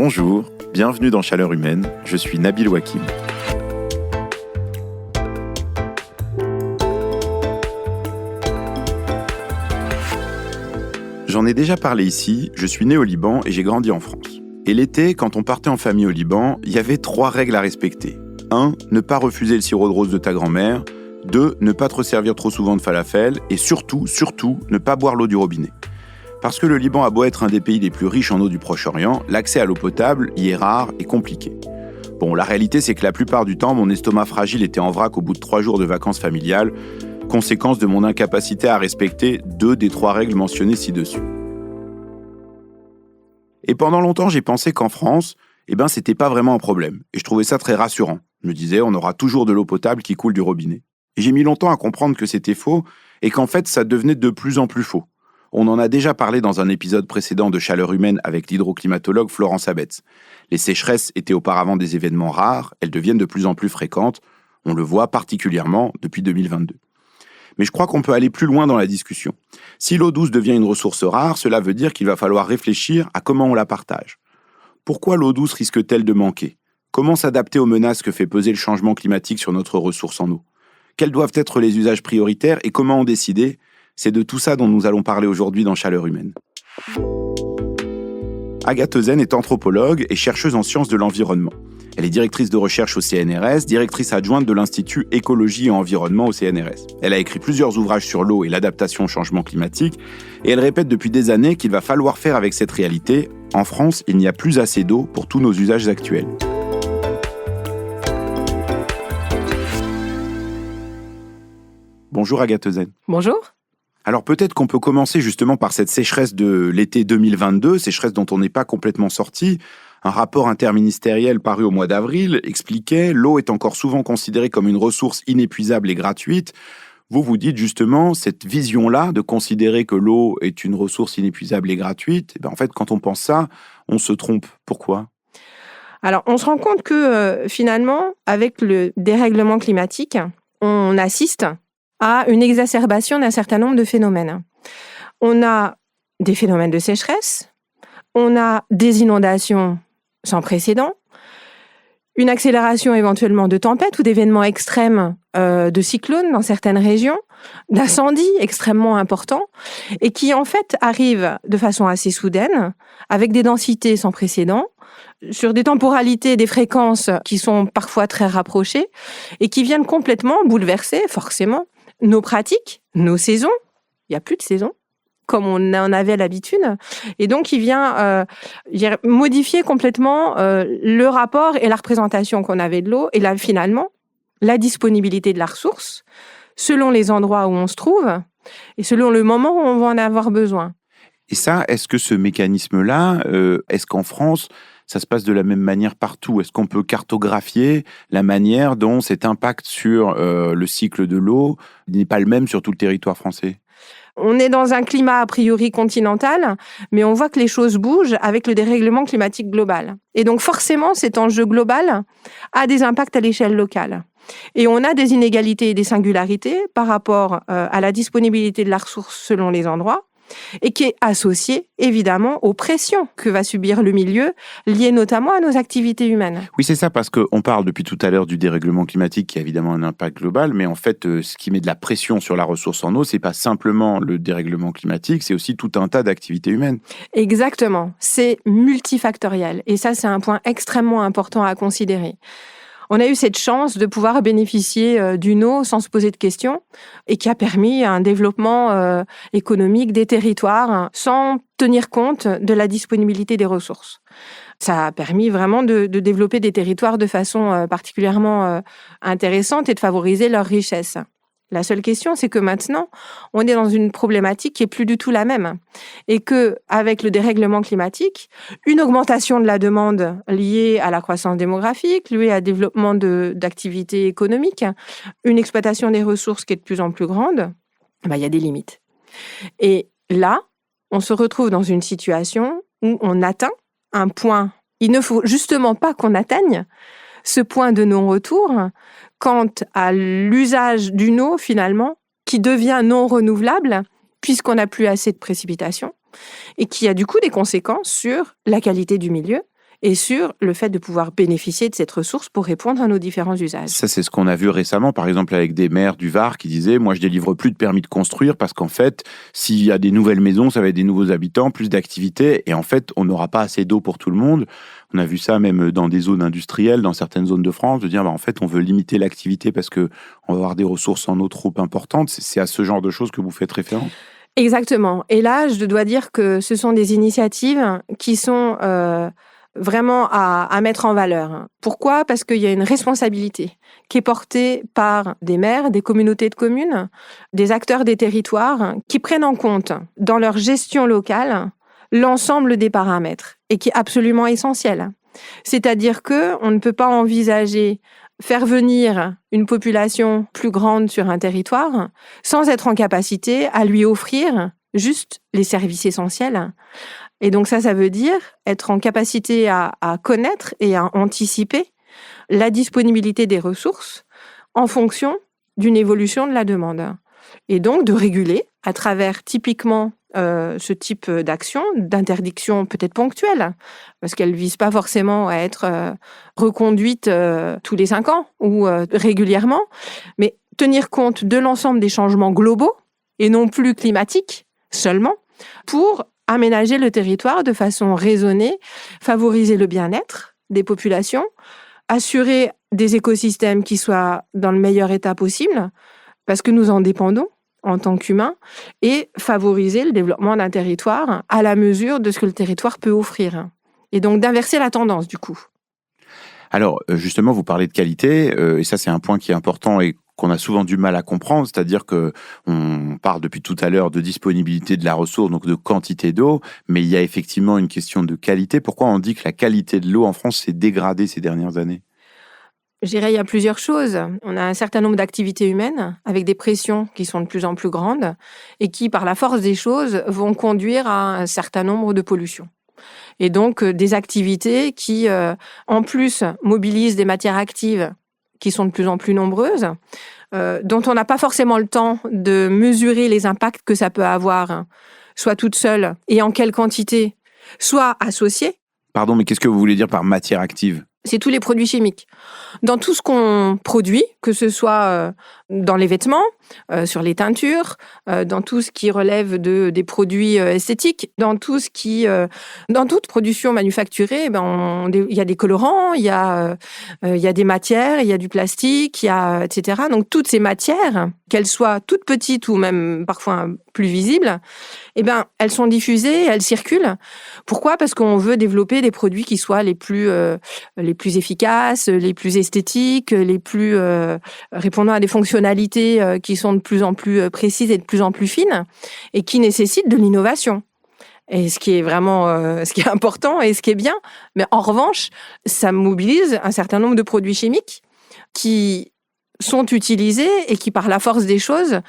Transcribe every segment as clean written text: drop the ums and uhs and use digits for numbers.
Bonjour, bienvenue dans Chaleur Humaine, je suis Nabil Wakim. J'en ai déjà parlé ici, je suis né au Liban et j'ai grandi en France. Et l'été, quand on partait en famille au Liban, il y avait 3 règles à respecter. 1. Ne pas refuser le sirop de rose de ta grand-mère. 2. Ne pas te resservir trop souvent de falafel. Et surtout, ne pas boire l'eau du robinet. Parce que le Liban a beau être un des pays les plus riches en eau du Proche-Orient, l'accès à l'eau potable y est rare et compliqué. Bon, la réalité, c'est que la plupart du temps, mon estomac fragile était en vrac au bout de 3 jours de vacances familiales, conséquence de mon incapacité à respecter 2 des 3 règles mentionnées ci-dessus. Et pendant longtemps, j'ai pensé qu'en France, c'était pas vraiment un problème. Et je trouvais ça très rassurant. Je me disais, on aura toujours de l'eau potable qui coule du robinet. Et j'ai mis longtemps à comprendre que c'était faux et qu'en fait, ça devenait de plus en plus faux. On en a déjà parlé dans un épisode précédent de Chaleur Humaine avec l'hydroclimatologue Florence Abetz. Les sécheresses étaient auparavant des événements rares, elles deviennent de plus en plus fréquentes. On le voit particulièrement depuis 2022. Mais je crois qu'on peut aller plus loin dans la discussion. Si l'eau douce devient une ressource rare, cela veut dire qu'il va falloir réfléchir à comment on la partage. Pourquoi l'eau douce risque-t-elle de manquer ? Comment s'adapter aux menaces que fait peser le changement climatique sur notre ressource en eau ? Quels doivent être les usages prioritaires et comment en décider ? C'est de tout ça dont nous allons parler aujourd'hui dans Chaleur Humaine. Agathe Eusen est anthropologue et chercheuse en sciences de l'environnement. Elle est directrice de recherche au CNRS, directrice adjointe de l'Institut Écologie et Environnement au CNRS. Elle a écrit plusieurs ouvrages sur l'eau et l'adaptation au changement climatique et elle répète depuis des années qu'il va falloir faire avec cette réalité. En France, il n'y a plus assez d'eau pour tous nos usages actuels. Bonjour Agathe Eusen. Bonjour. Alors peut-être qu'on peut commencer justement par cette sécheresse de l'été 2022, sécheresse dont on n'est pas complètement sorti. Un rapport interministériel paru au mois d'avril expliquait « L'eau est encore souvent considérée comme une ressource inépuisable et gratuite ». Vous dites justement, cette vision-là de considérer que l'eau est une ressource inépuisable et gratuite, en fait, quand on pense ça, on se trompe. Pourquoi ? Alors, on se rend compte que finalement, avec le dérèglement climatique, on assiste à une exacerbation d'un certain nombre de phénomènes. On a des phénomènes de sécheresse, on a des inondations sans précédent, une accélération éventuellement de tempêtes ou d'événements extrêmes, de cyclones dans certaines régions, d'incendies extrêmement importants, et qui en fait arrivent de façon assez soudaine, avec des densités sans précédent, sur des temporalités, des fréquences qui sont parfois très rapprochées, et qui viennent complètement bouleverser, forcément, nos pratiques, nos saisons. Il n'y a plus de saison, comme on en avait l'habitude. Et donc, il vient modifier complètement le rapport et la représentation qu'on avait de l'eau. Et là, finalement, la disponibilité de la ressource, selon les endroits où on se trouve et selon le moment où on va en avoir besoin. Et ça, est-ce que ce mécanisme-là, est-ce qu'en France, ça se passe de la même manière partout ? Est-ce qu'on peut cartographier la manière dont cet impact sur le cycle de l'eau n'est pas le même sur tout le territoire français ? On est dans un climat a priori continental, mais on voit que les choses bougent avec le dérèglement climatique global. Et donc forcément, cet enjeu global a des impacts à l'échelle locale. Et on a des inégalités et des singularités par rapport à la disponibilité de la ressource selon les endroits, et qui est associé, évidemment, aux pressions que va subir le milieu, liées notamment à nos activités humaines. Oui, c'est ça, parce qu'on parle depuis tout à l'heure du dérèglement climatique, qui a évidemment un impact global, mais en fait, ce qui met de la pression sur la ressource en eau, c'est pas simplement le dérèglement climatique, c'est aussi tout un tas d'activités humaines. Exactement, c'est multifactoriel, et ça, c'est un point extrêmement important à considérer. On a eu cette chance de pouvoir bénéficier d'une eau sans se poser de questions et qui a permis un développement économique des territoires sans tenir compte de la disponibilité des ressources. Ça a permis vraiment de développer des territoires de façon particulièrement intéressante et de favoriser leur richesse. La seule question, c'est que maintenant, on est dans une problématique qui est plus du tout la même. Et que, avec le dérèglement climatique, une augmentation de la demande liée à la croissance démographique, liée à développement d'activités économiques, une exploitation des ressources qui est de plus en plus grande, il y a des limites. Et là, on se retrouve dans une situation où on atteint un point. Il ne faut justement pas qu'on atteigne ce point de non-retour quant à l'usage d'une eau, finalement, qui devient non renouvelable, puisqu'on n'a plus assez de précipitations, et qui a du coup des conséquences sur la qualité du milieu et sur le fait de pouvoir bénéficier de cette ressource pour répondre à nos différents usages. Ça, c'est ce qu'on a vu récemment, par exemple, avec des maires du Var qui disaient « Moi, je délivre plus de permis de construire parce qu'en fait, s'il y a des nouvelles maisons, ça va être des nouveaux habitants, plus d'activités. Et en fait, on n'aura pas assez d'eau pour tout le monde. » On a vu ça même dans des zones industrielles, dans certaines zones de France, de dire en fait, on veut limiter l'activité parce qu'on va avoir des ressources en eau trop importantes. C'est à ce genre de choses que vous faites référence? Exactement. Et là, je dois dire que ce sont des initiatives qui sont vraiment à mettre en valeur. Pourquoi ? Parce qu'il y a une responsabilité qui est portée par des maires, des communautés de communes, des acteurs des territoires qui prennent en compte dans leur gestion locale l'ensemble des paramètres et qui est absolument essentiel. C'est-à-dire qu'on ne peut pas envisager faire venir une population plus grande sur un territoire sans être en capacité à lui offrir juste les services essentiels. Et donc ça veut dire être en capacité à connaître et à anticiper la disponibilité des ressources en fonction d'une évolution de la demande. Et donc de réguler à travers typiquement ce type d'action, d'interdiction peut-être ponctuelle, parce qu'elle ne vise pas forcément à être reconduite tous les 5 ans ou régulièrement, mais tenir compte de l'ensemble des changements globaux et non plus climatiques seulement, pour aménager le territoire de façon raisonnée, favoriser le bien-être des populations, assurer des écosystèmes qui soient dans le meilleur état possible, parce que nous en dépendons en tant qu'humains, et favoriser le développement d'un territoire à la mesure de ce que le territoire peut offrir. Et donc d'inverser la tendance, du coup. Alors, justement, vous parlez de qualité, et ça, c'est un point qui est important et qu'on a souvent du mal à comprendre, c'est-à-dire qu'on parle depuis tout à l'heure de disponibilité de la ressource, donc de quantité d'eau, mais il y a effectivement une question de qualité. Pourquoi on dit que la qualité de l'eau en France s'est dégradée ces dernières années ? Je dirais, il y a plusieurs choses. On a un certain nombre d'activités humaines avec des pressions qui sont de plus en plus grandes et qui, par la force des choses, vont conduire à un certain nombre de pollutions. Et donc, des activités qui, en plus, mobilisent des matières actives qui sont de plus en plus nombreuses, dont on n'a pas forcément le temps de mesurer les impacts que ça peut avoir, soit toute seule et en quelle quantité, soit associée. Pardon, mais qu'est-ce que vous voulez dire par matière active ? C'est tous les produits chimiques. Dans tout ce qu'on produit, que ce soit dans les vêtements, sur les teintures, dans tout ce qui relève des produits esthétiques, dans toute production manufacturée, il y a des colorants, il y a des matières, il y a du plastique, etc. Donc toutes ces matières, qu'elles soient toutes petites ou même parfois plus visibles, elles sont diffusées, elles circulent. Pourquoi ? Parce qu'on veut développer des produits qui soient les plus efficaces, les plus esthétiques, les plus répondant à des fonctionnalités qui sont de plus en plus précises et de plus en plus fines et qui nécessitent de l'innovation. Et ce qui est vraiment ce qui est important et ce qui est bien. Mais en revanche, ça mobilise un certain nombre de produits chimiques qui sont utilisés et qui, par la force des choses,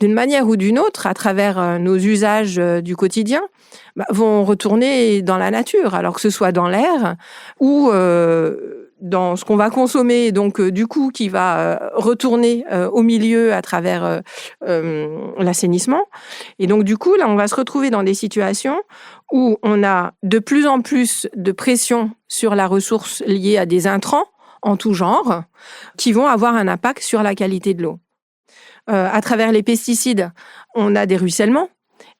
d'une manière ou d'une autre, à travers nos usages du quotidien, vont retourner dans la nature, alors que ce soit dans l'air ou dans ce qu'on va consommer, donc du coup qui va retourner au milieu à travers l'assainissement. Et donc du coup, là, on va se retrouver dans des situations où on a de plus en plus de pression sur la ressource liée à des intrants en tout genre, qui vont avoir un impact sur la qualité de l'eau. À travers les pesticides, on a des ruissellements,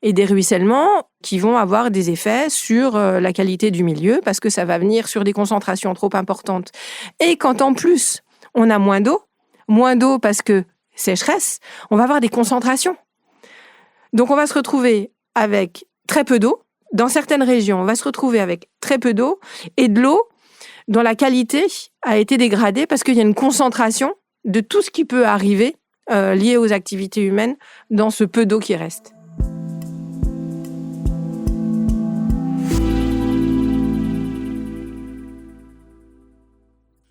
et des ruissellements qui vont avoir des effets sur la qualité du milieu, parce que ça va venir sur des concentrations trop importantes. Et quand en plus, on a moins d'eau parce que sécheresse, on va avoir des concentrations. Donc on va se retrouver avec très peu d'eau. Dans certaines régions, on va se retrouver avec très peu d'eau, et de l'eau dont la qualité a été dégradée parce qu'il y a une concentration de tout ce qui peut arriver lié aux activités humaines dans ce peu d'eau qui reste.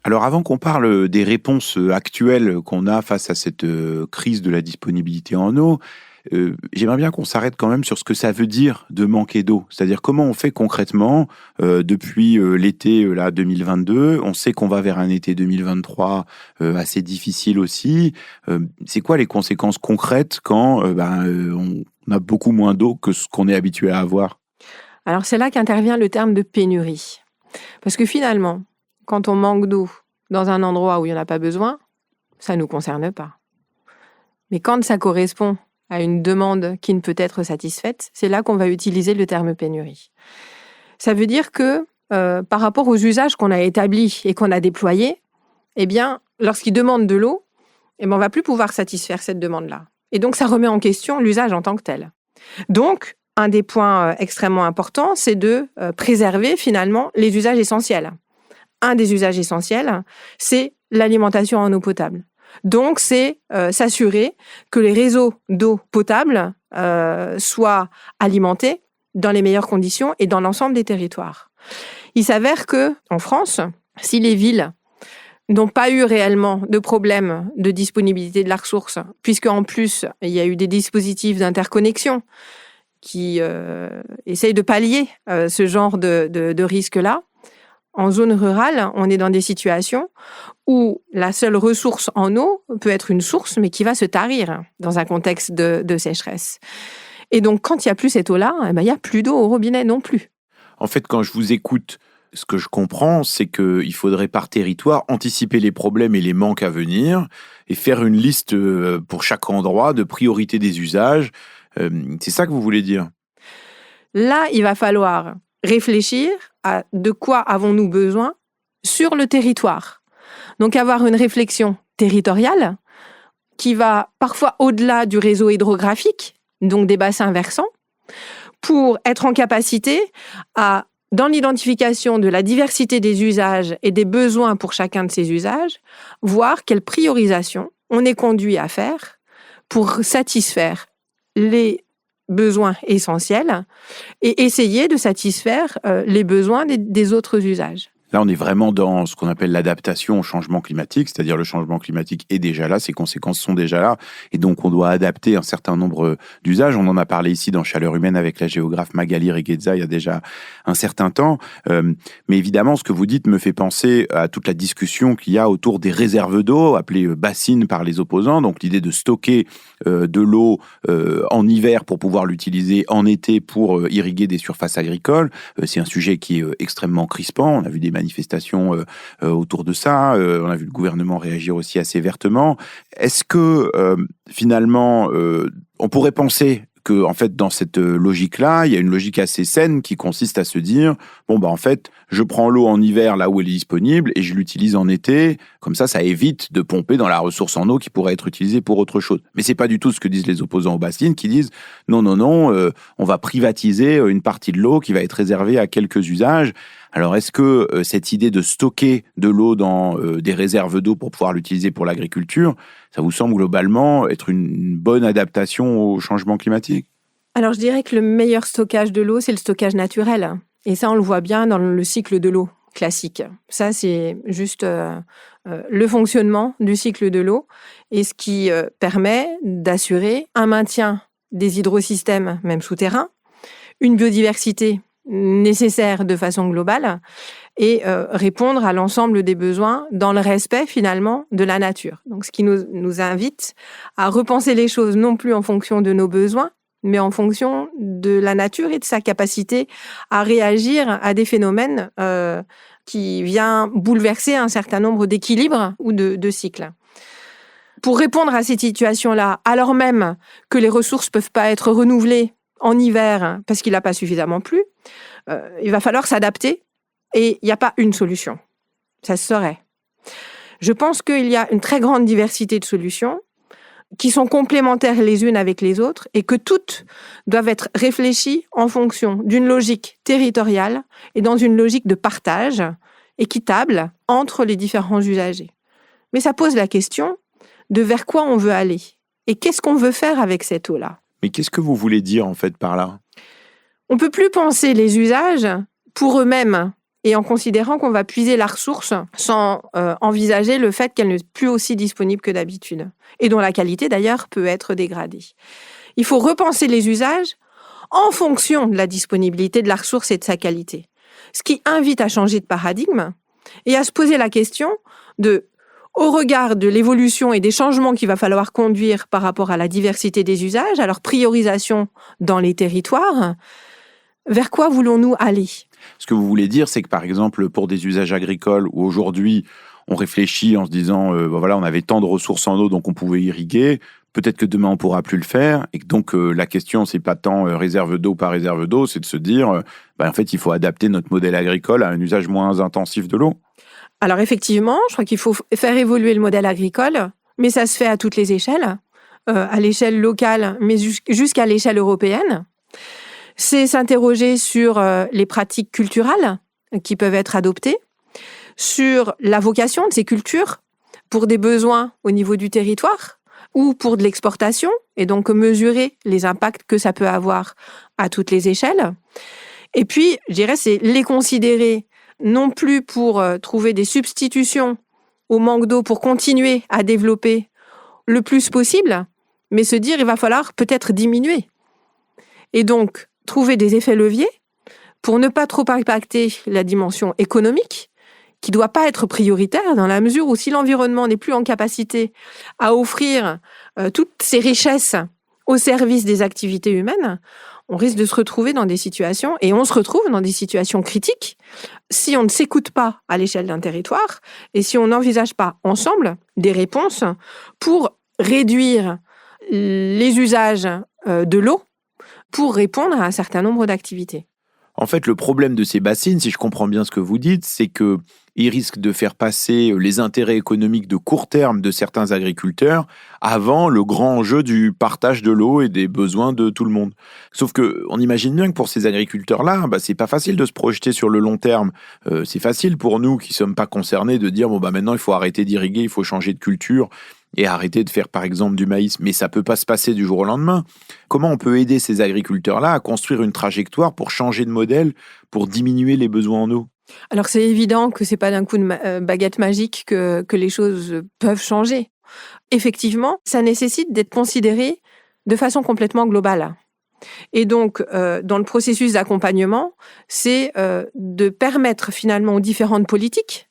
Alors avant qu'on parle des réponses actuelles qu'on a face à cette crise de la disponibilité en eau, j'aimerais bien qu'on s'arrête quand même sur ce que ça veut dire de manquer d'eau. C'est-à-dire comment on fait concrètement depuis l'été 2022. On sait qu'on va vers un été 2023 assez difficile aussi. C'est quoi les conséquences concrètes quand on a beaucoup moins d'eau que ce qu'on est habitué à avoir ? Alors c'est là qu'intervient le terme de pénurie. Parce que finalement, quand on manque d'eau dans un endroit où il n'y en a pas besoin, ça ne nous concerne pas. Mais quand ça correspond à une demande qui ne peut être satisfaite, c'est là qu'on va utiliser le terme pénurie. Ça veut dire que par rapport aux usages qu'on a établis et qu'on a déployés, eh bien, lorsqu'ils demandent de l'eau, on ne va plus pouvoir satisfaire cette demande-là. Et donc, ça remet en question l'usage en tant que tel. Donc, un des points extrêmement importants, c'est de préserver finalement les usages essentiels. Un des usages essentiels, c'est l'alimentation en eau potable. Donc, c'est s'assurer que les réseaux d'eau potable soient alimentés dans les meilleures conditions et dans l'ensemble des territoires. Il s'avère qu'en France, si les villes n'ont pas eu réellement de problème de disponibilité de la ressource, puisqu'en plus, il y a eu des dispositifs d'interconnexion qui essayent de pallier ce genre de risque-là. En zone rurale, on est dans des situations où la seule ressource en eau peut être une source, mais qui va se tarir dans un contexte de sécheresse. Et donc, quand il n'y a plus cette eau-là, il n'y a plus d'eau au robinet non plus. En fait, quand je vous écoute, ce que je comprends, c'est qu'il faudrait par territoire anticiper les problèmes et les manques à venir et faire une liste pour chaque endroit de priorité des usages. C'est ça que vous voulez dire? Là, il va falloir réfléchir à de quoi avons-nous besoin sur le territoire. Donc, avoir une réflexion territoriale qui va parfois au-delà du réseau hydrographique, donc des bassins versants, pour être en capacité à, dans l'identification de la diversité des usages et des besoins pour chacun de ces usages, voir quelle priorisation on est conduit à faire pour satisfaire les besoins essentiels et essayer de satisfaire les besoins des autres usages. Là, on est vraiment dans ce qu'on appelle l'adaptation au changement climatique, c'est-à-dire le changement climatique est déjà là, ses conséquences sont déjà là, et donc on doit adapter un certain nombre d'usages. On en a parlé ici dans Chaleur humaine avec la géographe Magali Regueza il y a déjà un certain temps. Mais évidemment, ce que vous dites me fait penser à toute la discussion qu'il y a autour des réserves d'eau, appelées bassines par les opposants, donc l'idée de stocker de l'eau en hiver pour pouvoir l'utiliser en été pour irriguer des surfaces agricoles. C'est un sujet qui est extrêmement crispant. On a vu des manifestations autour de ça. On a vu le gouvernement réagir aussi assez vertement. Est-ce que finalement, on pourrait penser que, en fait, dans cette logique-là, il y a une logique assez saine qui consiste à se dire, en fait, je prends l'eau en hiver là où elle est disponible et je l'utilise en été. Comme ça évite de pomper dans la ressource en eau qui pourrait être utilisée pour autre chose. Mais c'est pas du tout ce que disent les opposants aux bassines qui disent, non, on va privatiser une partie de l'eau qui va être réservée à quelques usages. Alors, est-ce que cette idée de stocker de l'eau dans des réserves d'eau pour pouvoir l'utiliser pour l'agriculture, ça vous semble globalement être une bonne adaptation au changement climatique? Alors, je dirais que le meilleur stockage de l'eau, c'est le stockage naturel. Et ça, on le voit bien dans le cycle de l'eau classique. Ça, c'est juste le fonctionnement du cycle de l'eau et ce qui permet d'assurer un maintien des hydrosystèmes, même souterrains, une biodiversité nécessaire de façon globale et répondre à l'ensemble des besoins dans le respect finalement de la nature. Donc, ce qui nous invite à repenser les choses non plus en fonction de nos besoins, mais en fonction de la nature et de sa capacité à réagir à des phénomènes qui viennent bouleverser un certain nombre d'équilibres ou de cycles. Pour répondre à cette situation-là, alors même que les ressources ne peuvent pas être renouvelées en hiver parce qu'il n'a pas suffisamment plu, il va falloir s'adapter et il n'y a pas une solution. Ça se saurait. Je pense qu'il y a une très grande diversité de solutions qui sont complémentaires les unes avec les autres et que toutes doivent être réfléchies en fonction d'une logique territoriale et dans une logique de partage équitable entre les différents usagers. Mais ça pose la question de vers quoi on veut aller et qu'est-ce qu'on veut faire avec cette eau-là. Mais qu'est-ce que vous voulez dire en fait par là? On ne peut plus penser les usages pour eux-mêmes et en considérant qu'on va puiser la ressource sans envisager le fait qu'elle n'est plus aussi disponible que d'habitude et dont la qualité d'ailleurs peut être dégradée. Il faut repenser les usages en fonction de la disponibilité de la ressource et de sa qualité. Ce qui invite à changer de paradigme et à se poser la question de, au regard de l'évolution et des changements qu'il va falloir conduire par rapport à la diversité des usages, à leur priorisation dans les territoires, Vers quoi voulons-nous aller ? Ce que vous voulez dire, c'est que par exemple, pour des usages agricoles où aujourd'hui on réfléchit en se disant, voilà, on avait tant de ressources en eau, donc on pouvait irriguer. Peut-être que demain on pourra plus le faire, et que donc la question c'est pas tant réserve d'eau par réserve d'eau, c'est de se dire, en fait, il faut adapter notre modèle agricole à un usage moins intensif de l'eau. Alors effectivement, je crois qu'il faut faire évoluer le modèle agricole, mais ça se fait à toutes les échelles, à l'échelle locale, mais jusqu'à l'échelle européenne. C'est s'interroger sur les pratiques culturelles qui peuvent être adoptées, sur la vocation de ces cultures pour des besoins au niveau du territoire ou pour de l'exportation, et donc mesurer les impacts que ça peut avoir à toutes les échelles. Et puis, je dirais, c'est les considérer non plus pour trouver des substitutions au manque d'eau pour continuer à développer le plus possible, mais se dire il va falloir peut-être diminuer. Et donc, trouver des effets leviers pour ne pas trop impacter la dimension économique, qui ne doit pas être prioritaire dans la mesure où si l'environnement n'est plus en capacité à offrir toutes ces richesses au service des activités humaines, on risque de se retrouver dans des situations, et on se retrouve dans des situations critiques, si on ne s'écoute pas à l'échelle d'un territoire et si on n'envisage pas ensemble des réponses pour réduire les usages de l'eau pour répondre à un certain nombre d'activités. En fait, le problème de ces bassines, si je comprends bien ce que vous dites, c'est qu'ils risquent de faire passer les intérêts économiques de court terme de certains agriculteurs avant le grand enjeu du partage de l'eau et des besoins de tout le monde. Sauf qu'on imagine bien que pour ces agriculteurs-là, c'est pas facile de se projeter sur le long terme. C'est facile pour nous qui sommes pas concernés de dire maintenant il faut arrêter d'irriguer, il faut changer de culture et arrêter de faire par exemple du maïs. Mais ça peut pas se passer du jour au lendemain. Comment on peut aider ces agriculteurs-là à construire une trajectoire pour changer de modèle, pour diminuer les besoins en eau ? Alors c'est évident que c'est pas d'un coup de baguette magique que les choses peuvent changer. Effectivement, ça nécessite d'être considéré de façon complètement globale. Et donc, dans le processus d'accompagnement, c'est de permettre finalement aux différentes politiques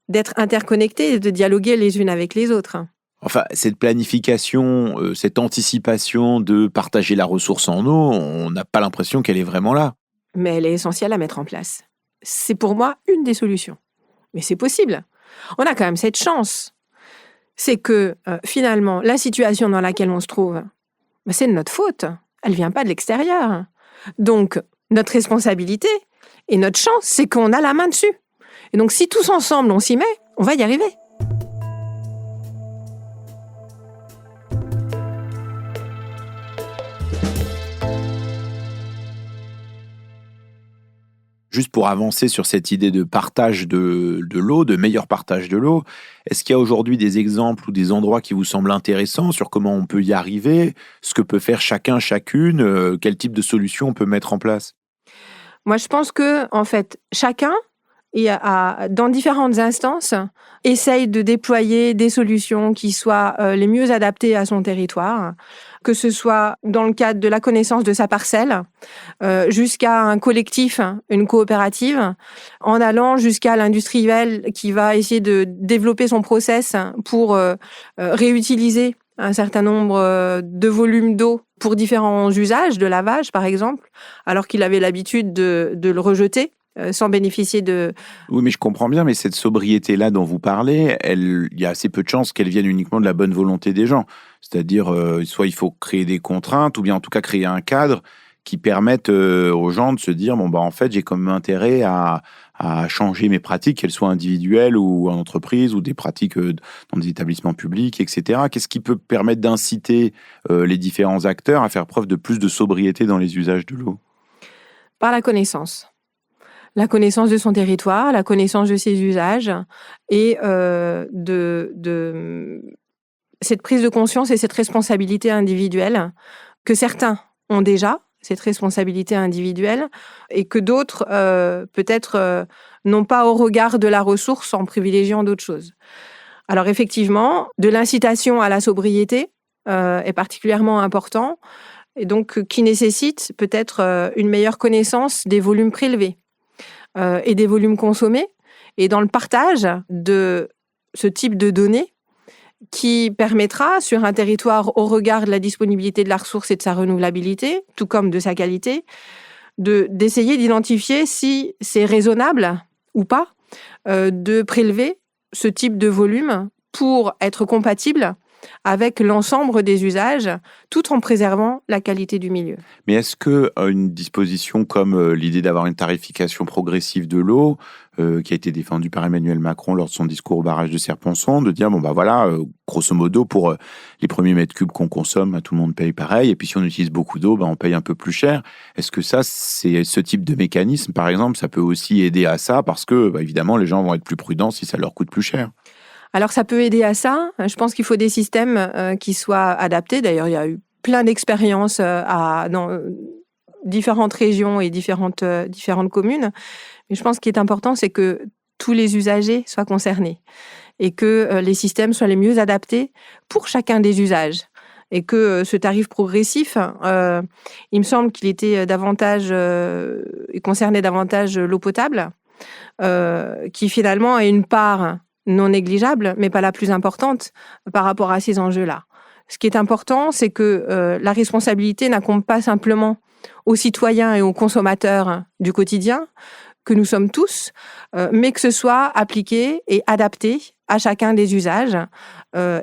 d'être interconnectées et de dialoguer les unes avec les autres. Enfin, cette planification, cette anticipation de partager la ressource en eau, on n'a pas l'impression qu'elle est vraiment là. Mais elle est essentielle à mettre en place. C'est pour moi une des solutions. Mais c'est possible. On a quand même cette chance. C'est que finalement, la situation dans laquelle on se trouve, c'est de notre faute. Elle ne vient pas de l'extérieur. Donc, notre responsabilité et notre chance, c'est qu'on a la main dessus. Et donc, si tous ensemble, on s'y met, on va y arriver. Juste pour avancer sur cette idée de partage de l'eau, de meilleur partage de l'eau, est-ce qu'il y a aujourd'hui des exemples ou des endroits qui vous semblent intéressants sur comment on peut y arriver, ce que peut faire chacun, chacune, quel type de solution on peut mettre en place ? Moi, je pense que, en fait, chacun, dans différentes instances, essaye de déployer des solutions qui soient les mieux adaptées à son territoire, que ce soit dans le cadre de la connaissance de sa parcelle, jusqu'à un collectif, une coopérative, en allant jusqu'à l'industriel qui va essayer de développer son process pour réutiliser un certain nombre de volumes d'eau pour différents usages, de lavage par exemple, alors qu'il avait l'habitude de le rejeter sans bénéficier de... Oui, mais je comprends bien, mais cette sobriété-là dont vous parlez, il y a assez peu de chances qu'elle vienne uniquement de la bonne volonté des gens. C'est-à-dire, soit il faut créer des contraintes, ou bien en tout cas créer un cadre qui permette aux gens de se dire, en fait, j'ai comme intérêt à changer mes pratiques, qu'elles soient individuelles ou en entreprise, ou des pratiques dans des établissements publics, etc. Qu'est-ce qui peut permettre d'inciter les différents acteurs à faire preuve de plus de sobriété dans les usages de l'eau ? Par la connaissance. La connaissance de son territoire, la connaissance de ses usages et de cette prise de conscience et cette responsabilité individuelle que certains ont déjà, cette responsabilité individuelle, et que d'autres, peut-être, n'ont pas au regard de la ressource en privilégiant d'autres choses. Alors effectivement, de l'incitation à la sobriété est particulièrement important, et donc qui nécessite peut-être une meilleure connaissance des volumes prélevés et des volumes consommés, et dans le partage de ce type de données qui permettra, sur un territoire au regard de la disponibilité de la ressource et de sa renouvelabilité, tout comme de sa qualité, d'essayer d'identifier si c'est raisonnable ou pas de prélever ce type de volume pour être compatible avec l'ensemble des usages, tout en préservant la qualité du milieu. Mais est-ce que une disposition comme l'idée d'avoir une tarification progressive de l'eau, qui a été défendue par Emmanuel Macron lors de son discours au barrage de Serre-Ponçon, de dire, grosso modo, pour les premiers mètres cubes qu'on consomme, tout le monde paye pareil, et puis si on utilise beaucoup d'eau, on paye un peu plus cher. Est-ce que ça, c'est ce type de mécanisme, par exemple, ça peut aussi aider à ça, parce que, évidemment, les gens vont être plus prudents si ça leur coûte plus cher? Alors, ça peut aider à ça. Je pense qu'il faut des systèmes qui soient adaptés. D'ailleurs, il y a eu plein d'expériences dans différentes régions et différentes communes. Mais je pense qu'il est important, c'est que tous les usagers soient concernés et que les systèmes soient les mieux adaptés pour chacun des usages. Et que ce tarif progressif, il me semble qu'il était il concernait davantage l'eau potable, qui finalement a une part non négligeable, mais pas la plus importante par rapport à ces enjeux-là. Ce qui est important, c'est que la responsabilité n'incombe pas simplement aux citoyens et aux consommateurs du quotidien, que nous sommes tous, mais que ce soit appliqué et adapté à chacun des usages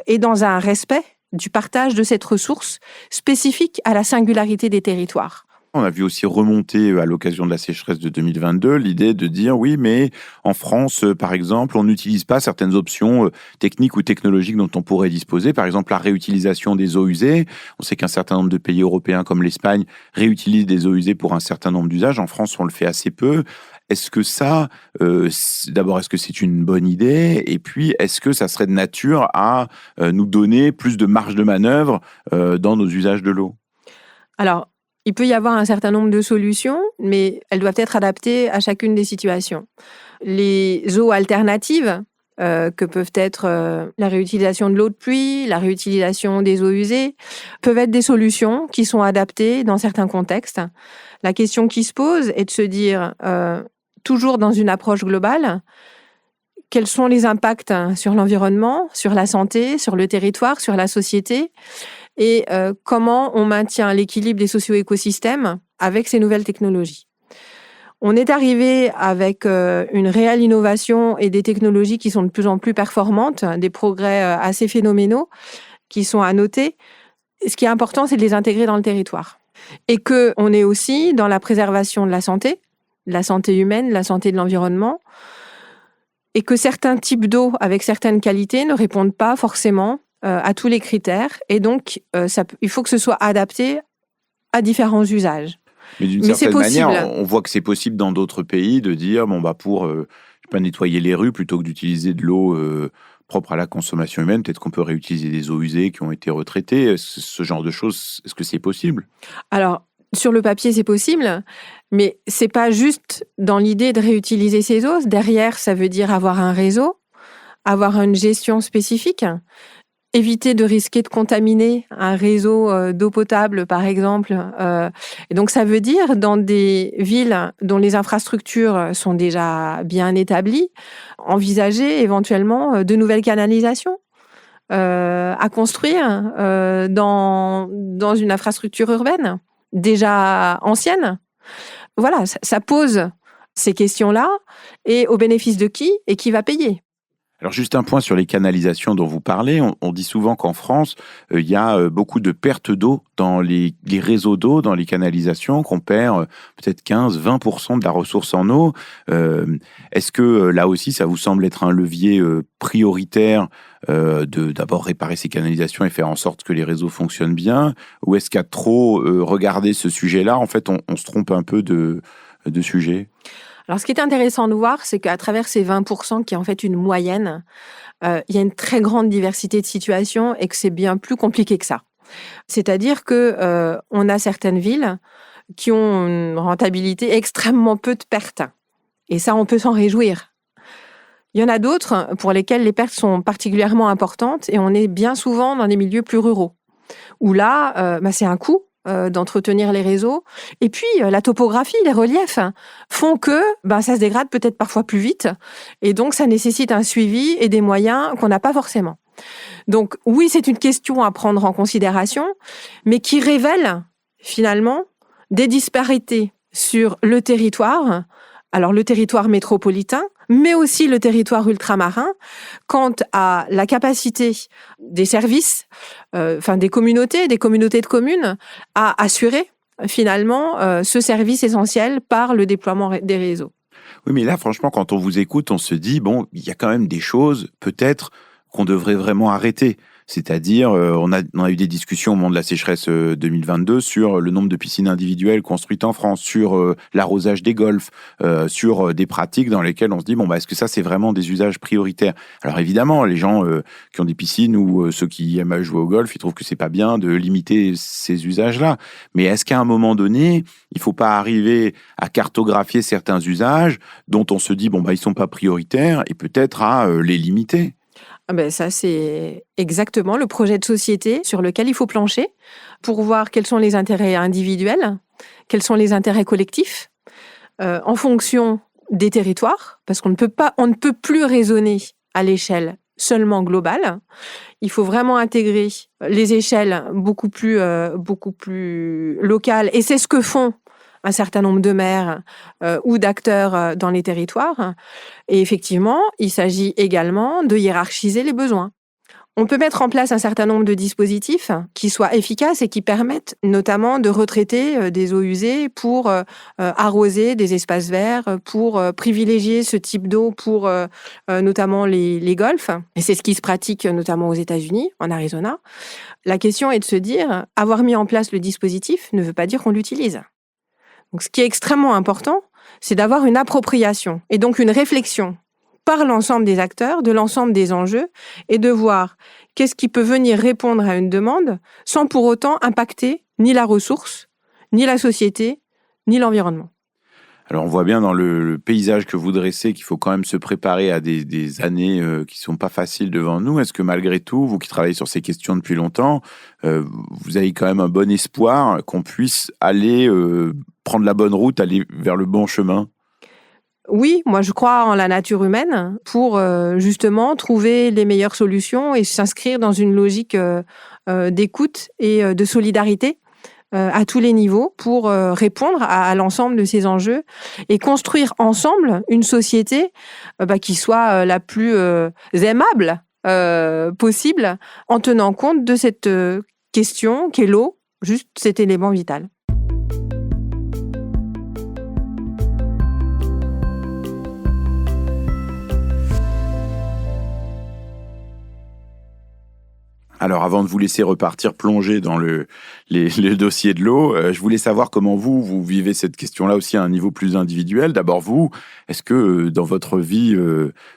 et dans un respect du partage de cette ressource spécifique à la singularité des territoires. On a vu aussi remonter à l'occasion de la sécheresse de 2022 l'idée de dire oui, mais en France, par exemple, on n'utilise pas certaines options techniques ou technologiques dont on pourrait disposer. Par exemple, la réutilisation des eaux usées. On sait qu'un certain nombre de pays européens comme l'Espagne réutilisent des eaux usées pour un certain nombre d'usages. En France, on le fait assez peu. Est-ce que ça, d'abord, est-ce que c'est une bonne idée? Et puis, est-ce que ça serait de nature à nous donner plus de marge de manœuvre dans nos usages de l'eau? Alors, il peut y avoir un certain nombre de solutions, mais elles doivent être adaptées à chacune des situations. Les eaux alternatives, que peuvent être la réutilisation de l'eau de pluie, la réutilisation des eaux usées, peuvent être des solutions qui sont adaptées dans certains contextes. La question qui se pose est de se dire, toujours dans une approche globale, quels sont les impacts sur l'environnement, sur la santé, sur le territoire, sur la société, et comment on maintient l'équilibre des socio-écosystèmes avec ces nouvelles technologies. On est arrivé avec une réelle innovation et des technologies qui sont de plus en plus performantes, des progrès assez phénoménaux qui sont à noter. Ce qui est important, c'est de les intégrer dans le territoire. Et qu'on est aussi dans la préservation de la santé humaine, la santé de l'environnement, et que certains types d'eau avec certaines qualités ne répondent pas forcément à tous les critères. Et donc, il faut que ce soit adapté à différents usages. Mais d'une certaine manière, on voit que c'est possible dans d'autres pays de dire, pour nettoyer les rues, plutôt que d'utiliser de l'eau propre à la consommation humaine, peut-être qu'on peut réutiliser des eaux usées qui ont été retraitées. Ce genre de choses, est-ce que c'est possible? Alors, sur le papier, c'est possible, mais c'est pas juste dans l'idée de réutiliser ces eaux. Derrière, ça veut dire avoir un réseau, avoir une gestion spécifique, éviter de risquer de contaminer un réseau d'eau potable, par exemple. Et donc, ça veut dire, dans des villes dont les infrastructures sont déjà bien établies, envisager éventuellement de nouvelles canalisations à construire dans une infrastructure urbaine déjà ancienne. Voilà, ça pose ces questions-là, et au bénéfice de qui et qui va payer? Alors juste un point sur les canalisations dont vous parlez. On dit souvent qu'en France, il y a beaucoup de pertes d'eau dans les réseaux d'eau, dans les canalisations, qu'on perd peut-être 15-20% de la ressource en eau. Est-ce que là aussi, ça vous semble être un levier prioritaire de d'abord réparer ces canalisations et faire en sorte que les réseaux fonctionnent bien? Ou est-ce qu'à trop regarder ce sujet-là, en fait, on se trompe un peu de sujet? Alors, ce qui est intéressant de voir, c'est qu'à travers ces 20%, qui est en fait une moyenne, il y a une très grande diversité de situations et que c'est bien plus compliqué que ça. C'est-à-dire que on a certaines villes qui ont une rentabilité extrêmement peu de pertes. Et ça, on peut s'en réjouir. Il y en a d'autres pour lesquelles les pertes sont particulièrement importantes, et on est bien souvent dans des milieux plus ruraux, où là, c'est un coût d'entretenir les réseaux. Et puis, la topographie, les reliefs font que ça se dégrade peut-être parfois plus vite. Et donc, ça nécessite un suivi et des moyens qu'on n'a pas forcément. Donc, oui, c'est une question à prendre en considération, mais qui révèle finalement des disparités sur le territoire, alors le territoire métropolitain, mais aussi le territoire ultramarin, quant à la capacité des services, des communautés de communes, à assurer finalement ce service essentiel par le déploiement des réseaux. Oui, mais là, franchement, quand on vous écoute, on se dit, bon, il y a quand même des choses, peut-être, qu'on devrait vraiment arrêter. C'est-à-dire, on a eu des discussions au moment de la sécheresse 2022 sur le nombre de piscines individuelles construites en France, sur l'arrosage des golfs, sur des pratiques dans lesquelles on se dit, bon, est-ce que ça, c'est vraiment des usages prioritaires? Alors évidemment, les gens qui ont des piscines ou ceux qui aiment jouer au golf, ils trouvent que c'est pas bien de limiter ces usages-là. Mais est-ce qu'à un moment donné, il faut pas arriver à cartographier certains usages dont on se dit, ils sont pas prioritaires et peut-être à les limiter? Ça, c'est exactement le projet de société sur lequel il faut plancher pour voir quels sont les intérêts individuels, quels sont les intérêts collectifs, en fonction des territoires, parce on ne peut plus raisonner à l'échelle seulement globale. Il faut vraiment intégrer les échelles beaucoup plus locales, et c'est ce que font un certain nombre de maires ou d'acteurs dans les territoires. Et effectivement, il s'agit également de hiérarchiser les besoins. On peut mettre en place un certain nombre de dispositifs qui soient efficaces et qui permettent notamment de retraiter des eaux usées pour arroser des espaces verts, pour privilégier ce type d'eau pour notamment les golfs. Et c'est ce qui se pratique notamment aux États-Unis, en Arizona. La question est de se dire, avoir mis en place le dispositif ne veut pas dire qu'on l'utilise. Donc, ce qui est extrêmement important, c'est d'avoir une appropriation et donc une réflexion par l'ensemble des acteurs, de l'ensemble des enjeux, et de voir qu'est-ce qui peut venir répondre à une demande sans pour autant impacter ni la ressource, ni la société, ni l'environnement. Alors on voit bien dans le paysage que vous dressez qu'il faut quand même se préparer à des années qui sont pas faciles devant nous. Est-ce que malgré tout, vous qui travaillez sur ces questions depuis longtemps, vous avez quand même un bon espoir qu'on puisse aller prendre la bonne route, aller vers le bon chemin? Oui, moi je crois en la nature humaine pour justement trouver les meilleures solutions et s'inscrire dans une logique d'écoute et de solidarité à tous les niveaux pour répondre à l'ensemble de ces enjeux et construire ensemble une société qui soit la plus aimable possible en tenant compte de cette question qu'est l'eau, juste cet élément vital. Alors, avant de vous laisser repartir plonger dans le dossier de l'eau, je voulais savoir comment vous vivez cette question-là aussi à un niveau plus individuel. D'abord, vous, est-ce que dans votre vie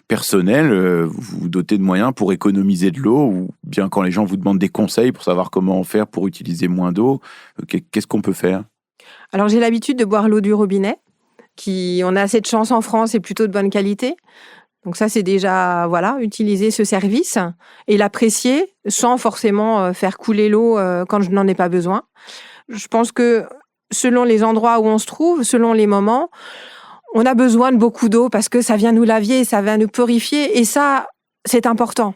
personnelle, vous vous dotez de moyens pour économiser de l'eau, ou bien quand les gens vous demandent des conseils pour savoir comment faire pour utiliser moins d'eau, qu'est-ce qu'on peut faire? Alors, j'ai l'habitude de boire l'eau du robinet, on a cette chance en France, est plutôt de bonne qualité. Donc ça, c'est déjà, utiliser ce service et l'apprécier sans forcément faire couler l'eau quand je n'en ai pas besoin. Je pense que selon les endroits où on se trouve, selon les moments, on a besoin de beaucoup d'eau parce que ça vient nous laver, ça vient nous purifier et ça, c'est important.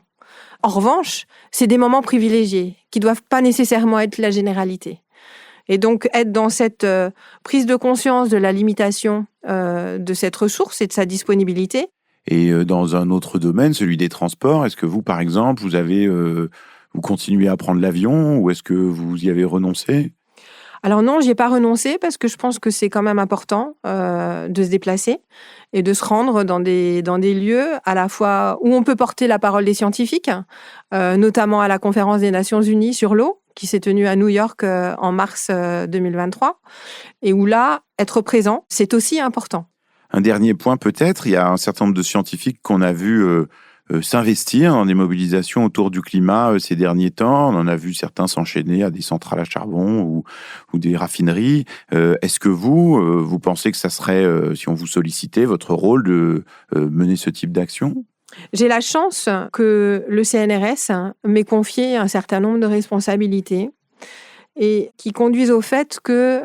En revanche, c'est des moments privilégiés qui ne doivent pas nécessairement être la généralité. Et donc, être dans cette prise de conscience de la limitation de cette ressource et de sa disponibilité. Et dans un autre domaine, celui des transports, est-ce que vous, par exemple, vous continuez à prendre l'avion ou est-ce que vous y avez renoncé? Alors non, j'y ai pas renoncé parce que je pense que c'est quand même important de se déplacer et de se rendre dans des lieux à la fois où on peut porter la parole des scientifiques, notamment à la conférence des Nations Unies sur l'eau qui s'est tenue à New York en mars 2023 et où là, être présent, c'est aussi important. Un dernier point peut-être, il y a un certain nombre de scientifiques qu'on a vu s'investir dans des mobilisations autour du climat ces derniers temps. On en a vu certains s'enchaîner à des centrales à charbon ou des raffineries. Est-ce que vous pensez que ça serait, si on vous sollicitait, votre rôle de mener ce type d'action? J'ai la chance que le CNRS m'ait confié un certain nombre de responsabilités et qui conduisent au fait que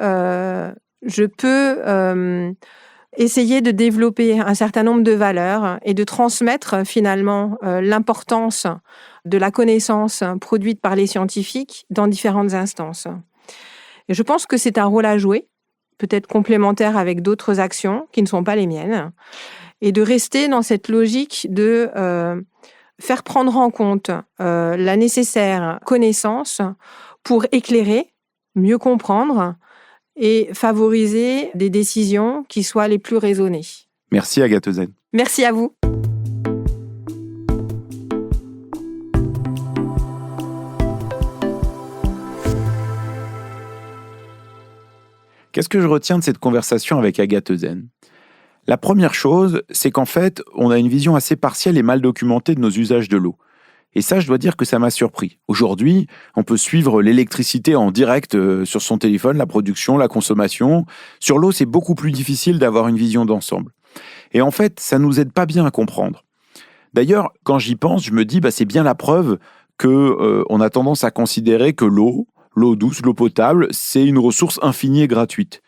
je peux essayer de développer un certain nombre de valeurs et de transmettre finalement l'importance de la connaissance produite par les scientifiques dans différentes instances. Et je pense que c'est un rôle à jouer peut-être complémentaires avec d'autres actions qui ne sont pas les miennes, et de rester dans cette logique de faire prendre en compte la nécessaire connaissance pour éclairer, mieux comprendre et favoriser des décisions qui soient les plus raisonnées. Merci Agathe Ezen. Merci à vous. Qu'est-ce que je retiens de cette conversation avec Agathe Ezen ? La première chose, c'est qu'en fait, on a une vision assez partielle et mal documentée de nos usages de l'eau. Et ça, je dois dire que ça m'a surpris. Aujourd'hui, on peut suivre l'électricité en direct sur son téléphone, la production, la consommation. Sur l'eau, c'est beaucoup plus difficile d'avoir une vision d'ensemble. Et en fait, ça nous aide pas bien à comprendre. D'ailleurs, quand j'y pense, je me dis, c'est bien la preuve qu'on a tendance à considérer que l'eau douce, l'eau potable, c'est une ressource infinie et gratuite.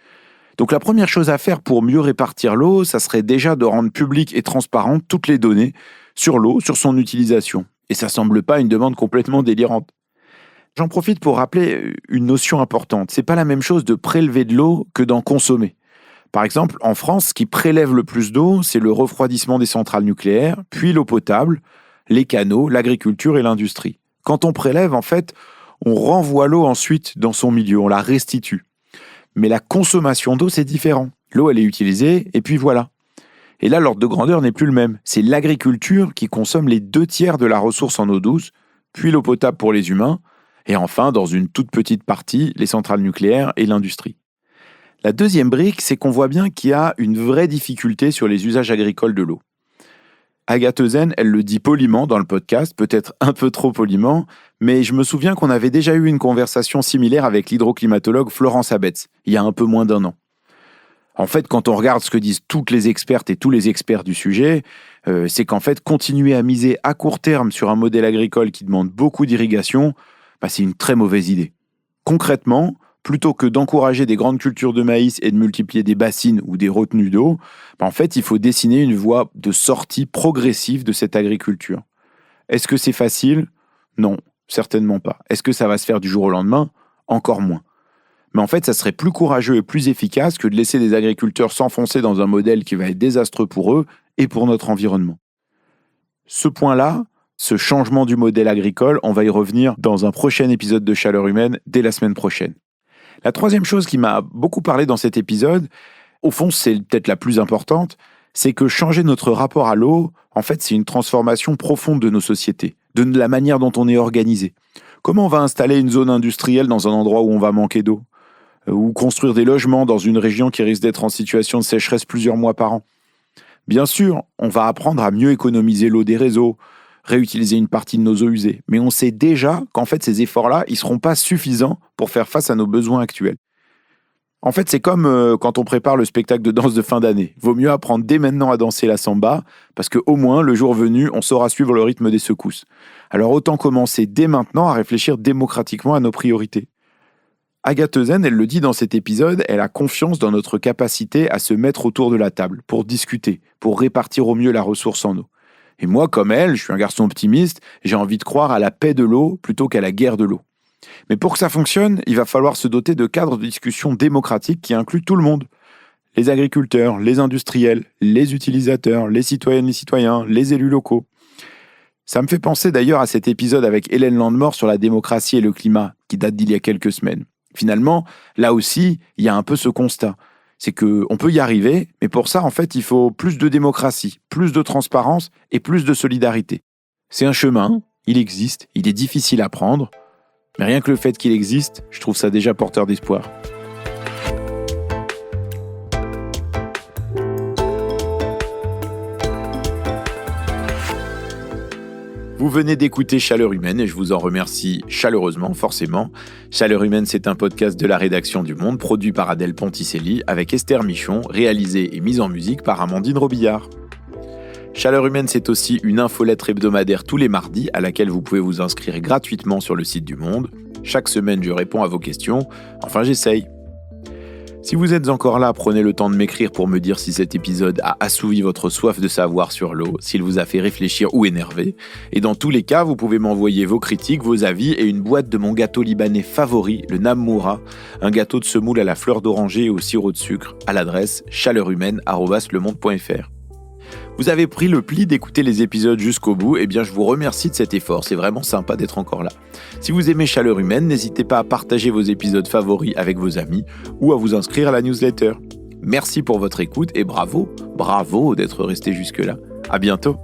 Donc la première chose à faire pour mieux répartir l'eau, ça serait déjà de rendre publiques et transparentes toutes les données sur l'eau, sur son utilisation. Et ça semble pas une demande complètement délirante. J'en profite pour rappeler une notion importante. C'est pas la même chose de prélever de l'eau que d'en consommer. Par exemple, en France, ce qui prélève le plus d'eau, c'est le refroidissement des centrales nucléaires, puis l'eau potable, les canaux, l'agriculture et l'industrie. Quand on prélève, en fait, on renvoie l'eau ensuite dans son milieu, on la restitue. Mais la consommation d'eau, c'est différent. L'eau, elle est utilisée, et puis voilà. Et là, l'ordre de grandeur n'est plus le même. C'est l'agriculture qui consomme les 2/3 de la ressource en eau douce, puis l'eau potable pour les humains, et enfin, dans une toute petite partie, les centrales nucléaires et l'industrie. La deuxième brique, c'est qu'on voit bien qu'il y a une vraie difficulté sur les usages agricoles de l'eau. Agathe Ezen, elle le dit poliment dans le podcast, peut-être un peu trop poliment, mais je me souviens qu'on avait déjà eu une conversation similaire avec l'hydroclimatologue Florence Abetz, il y a un peu moins d'1 an. En fait, quand on regarde ce que disent toutes les expertes et tous les experts du sujet, c'est qu'en fait, continuer à miser à court terme sur un modèle agricole qui demande beaucoup d'irrigation, c'est une très mauvaise idée. Concrètement, plutôt que d'encourager des grandes cultures de maïs et de multiplier des bassines ou des retenues d'eau, en fait, il faut dessiner une voie de sortie progressive de cette agriculture. Est-ce que c'est facile ? Non, certainement pas. Est-ce que ça va se faire du jour au lendemain ? Encore moins. Mais en fait, ça serait plus courageux et plus efficace que de laisser des agriculteurs s'enfoncer dans un modèle qui va être désastreux pour eux et pour notre environnement. Ce point-là, ce changement du modèle agricole, on va y revenir dans un prochain épisode de Chaleur Humaine dès la semaine prochaine. La troisième chose qui m'a beaucoup parlé dans cet épisode, au fond c'est peut-être la plus importante, c'est que changer notre rapport à l'eau, en fait c'est une transformation profonde de nos sociétés, de la manière dont on est organisé. Comment on va installer une zone industrielle dans un endroit où on va manquer d'eau ? Ou construire des logements dans une région qui risque d'être en situation de sécheresse plusieurs mois par an ? Bien sûr, on va apprendre à mieux économiser l'eau des réseaux, réutiliser une partie de nos eaux usées. Mais on sait déjà qu'en fait, ces efforts-là, ils ne seront pas suffisants pour faire face à nos besoins actuels. En fait, c'est comme quand on prépare le spectacle de danse de fin d'année. Vaut mieux apprendre dès maintenant à danser la samba, parce qu'au moins, le jour venu, on saura suivre le rythme des secousses. Alors autant commencer dès maintenant à réfléchir démocratiquement à nos priorités. Agathe Ezen, elle le dit dans cet épisode, elle a confiance dans notre capacité à se mettre autour de la table, pour discuter, pour répartir au mieux la ressource en eau. Et moi, comme elle, je suis un garçon optimiste, j'ai envie de croire à la paix de l'eau plutôt qu'à la guerre de l'eau. Mais pour que ça fonctionne, il va falloir se doter de cadres de discussion démocratiques qui incluent tout le monde. Les agriculteurs, les industriels, les utilisateurs, les citoyennes, les citoyens, les élus locaux. Ça me fait penser d'ailleurs à cet épisode avec Hélène Landemort sur la démocratie et le climat, qui date d'il y a quelques semaines. Finalement, là aussi, il y a un peu ce constat. C'est qu'on peut y arriver, mais pour ça, en fait, il faut plus de démocratie, plus de transparence et plus de solidarité. C'est un chemin, il existe, il est difficile à prendre, mais rien que le fait qu'il existe, je trouve ça déjà porteur d'espoir. Vous venez d'écouter Chaleur Humaine et je vous en remercie chaleureusement, forcément. Chaleur Humaine, c'est un podcast de la rédaction du Monde, produit par Adèle Ponticelli, avec Esther Michon, réalisé et mise en musique par Amandine Robillard. Chaleur Humaine, c'est aussi une infolettre hebdomadaire tous les mardis à laquelle vous pouvez vous inscrire gratuitement sur le site du Monde. Chaque semaine, je réponds à vos questions. Enfin, j'essaye. Si vous êtes encore là, prenez le temps de m'écrire pour me dire si cet épisode a assouvi votre soif de savoir sur l'eau, s'il vous a fait réfléchir ou énerver. Et dans tous les cas, vous pouvez m'envoyer vos critiques, vos avis et une boîte de mon gâteau libanais favori, le Namoura, un gâteau de semoule à la fleur d'oranger et au sirop de sucre, à l'adresse chaleurehumaine@lemonde.fr. Vous avez pris le pli d'écouter les épisodes jusqu'au bout, et bien je vous remercie de cet effort, c'est vraiment sympa d'être encore là. Si vous aimez Chaleur Humaine, n'hésitez pas à partager vos épisodes favoris avec vos amis ou à vous inscrire à la newsletter. Merci pour votre écoute et bravo d'être resté jusque-là. À bientôt.